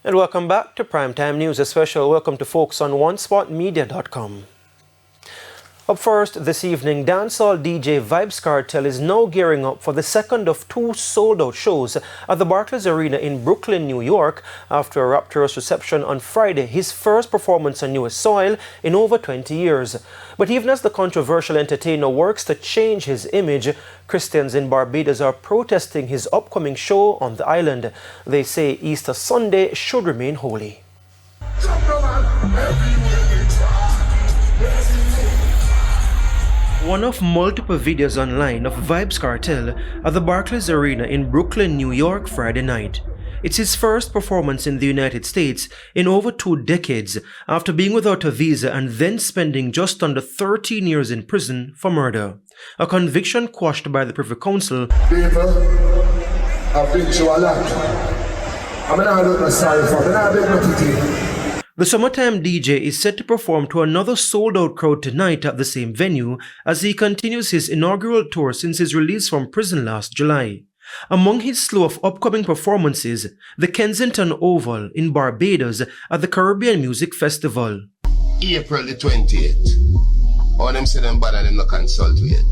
And welcome back to Primetime News. A special welcome to folks on OneSpotMedia.com. Up first this evening, dancehall DJ Vybz Kartel is now gearing up for the second of two sold-out shows at the Barclays Arena in Brooklyn, New York, after a rapturous reception on Friday, his first performance on US soil in over 20 years. But even as the controversial entertainer works to change his image, Christians in Barbados are protesting his upcoming show on the island. They say Easter Sunday should remain holy. One of multiple videos online of Vybz Kartel at the Barclays Arena in Brooklyn, New York, Friday night. It's his first performance in the United States in over 2 decades after being without a visa and then spending just under 13 years in prison for murder. A conviction quashed by the Privy Council. People, I've been through a lot. I'm not sorry for it. I'm not big. The summertime DJ is set to perform to another sold-out crowd tonight at the same venue as he continues his inaugural tour since his release from prison last July. Among his slew of upcoming performances, the Kensington Oval in Barbados at the Caribbean Music Festival. April the 28th. All them say them bad and them no consult yet.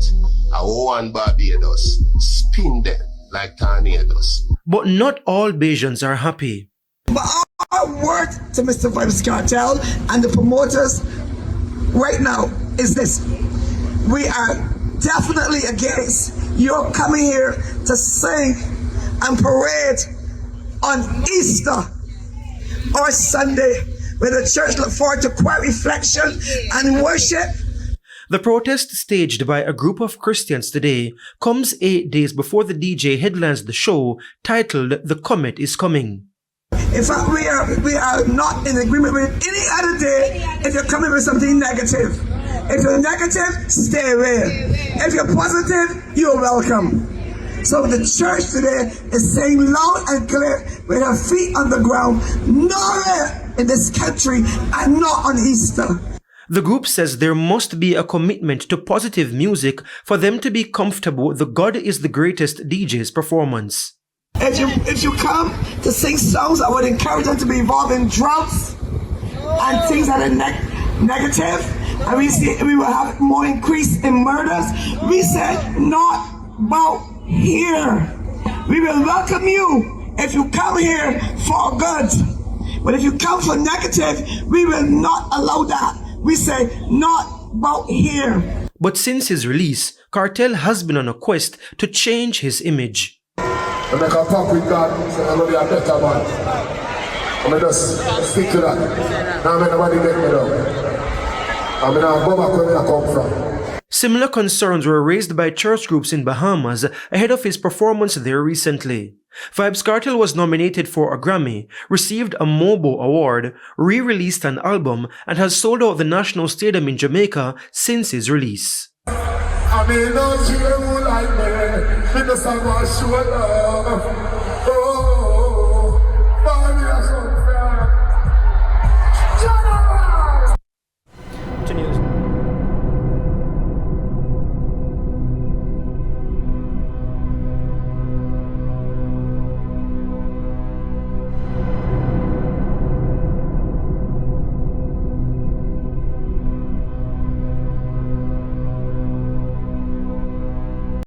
I want Barbados. Spin them like tornadoes. But not all Bajans are happy. But our word to Mr. Vybz Kartel and the promoters right now is this. We are definitely against your coming here to sing and parade on Easter or Sunday, where the church look forward to quiet reflection and worship. The protest staged by a group of Christians today comes 8 days before the DJ headlines the show titled The Comet is Coming. In fact, we are not in agreement with any other day if you're coming with something negative. If you're negative, stay away. If you're positive, you're welcome. So the church today is saying loud and clear with her feet on the ground, nowhere in this country and not on Easter. The group says there must be a commitment to positive music for them to be comfortable with the God is the Greatest DJ's performance. If you come to sing songs, I would encourage them to be involved in droughts and things that are negative. And we will have more increase in murders. We said not about here. We will welcome you if you come here for good. But if you come for negative, we will not allow that. We say not about here. But since his release, Kartel has been on a quest to change his image. I make a pact with God, so I'm going to be a better man. I'm going to just stick to that. Now I'm nobody get me down. I'm going to go back where I come from. Similar concerns were raised by church groups in Bahamas ahead of his performance there recently. Vybz Kartel was nominated for a Grammy, received a MOBO award, re-released an album, and has sold out the National Stadium in Jamaica since his release. I mean, don't you like me? Because I want to show love. Oh.